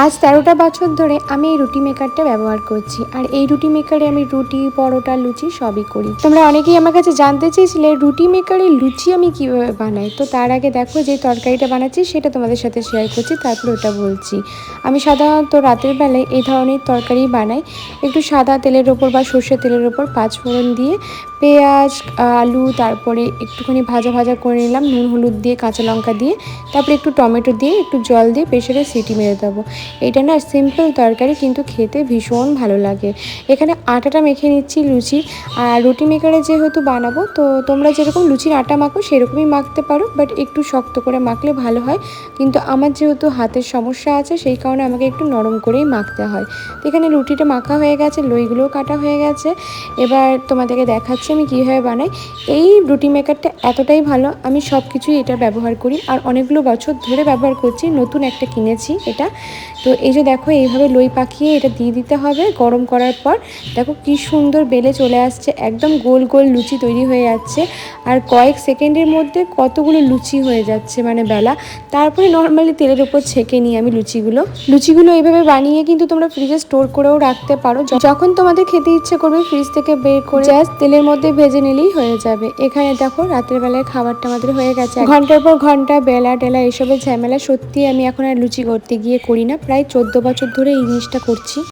আজ 13টা বছর ধরে আমি এই রুটি মেকারটা ব্যবহার করছি। আর এই রুটি মেকারে আমি রুটি, পরোটা, লুচি সবই করি। তোমরা অনেকেই আমার কাছে জানতে চেয়েছিলে রুটি মেকারে লুচি আমি কীভাবে বানাই। তো তার আগে দেখো যে তরকারিটা বানাচ্ছি সেটা তোমাদের সাথে শেয়ার করছি, তারপর ওটা বলছি। আমি সাধারণত রাতের বেলায় এই ধরনের তরকারি বানাই। একটু সাদা তেলের ওপর বা সর্ষের তেলের ওপর 5 ফোড়ন দিয়ে পেঁয়াজ, আলু, তারপরে একটুখানি ভাজা ভাজা করে নিলাম, নুন হলুদ দিয়ে, কাঁচা লঙ্কা দিয়ে, তারপরে একটু টমেটো দিয়ে, একটু জল দিয়ে প্রেসারে সিটি মেরে দেবো। এটা না সিম্পল তরকারি, কিন্তু খেতে ভীষণ ভালো লাগে। এখানে আটাটা মেখে নিচ্ছি লুচি। আর রুটি মেকারে যেহেতু বানাবো, তো তোমরা যেরকম লুচির আটা মাখো সেরকমই মাখতে পারো, বাট একটু শক্ত করে মাখলে ভালো হয়। কিন্তু আমার যেহেতু হাতের সমস্যা আছে, সেই কারণে আমাকে একটু নরম করেই মাখতে হয়। তো এখানে রুটিটা মাখা হয়ে গেছে, লইগুলোও কাটা হয়ে গেছে। এবার তোমাদেরকে দেখাচ্ছি আমি কীভাবে বানাই। এই রুটি মেকারটা এতটাই ভালো, আমি সব কিছুই এটা ব্যবহার করি আর অনেকগুলো বছর ধরে ব্যবহার করছি। নতুন একটা কিনেছি এটা। তো এই যে দেখো, এইভাবে লই পাকিয়ে এটা দিয়ে দিতে হবে। গরম করার পর দেখো কি সুন্দর বেলে চলে আসছে, একদম গোল গোল লুচি তৈরি হয়ে যাচ্ছে। আর কয়েক সেকেন্ডের মধ্যে কতগুলো লুচি হয়ে যাচ্ছে, মানে বেলা। তারপরে নর্মালি তেলের উপর ছেঁকে নিই আমি লুচিগুলো এইভাবে বানিয়ে কিন্তু তোমরা ফ্রিজে স্টোর করেও রাখতে পারো। যখন তোমাদের খেতে ইচ্ছে করবে ফ্রিজ থেকে বের করে জাস্ট তেলের মধ্যে ভেজে নিলেই হয়ে যাবে। এখানে দেখো রাতের বেলায় খাবারটা আমাদের হয়ে গেছে। ঘন্টার পর ঘন্টা বেলা টেলা এসবের ঝামেলা সত্যি আমি এখন আর লুচি করতে গিয়ে করি না। প্রায় 14 বছর ধরে এই জিনিসটা করছি।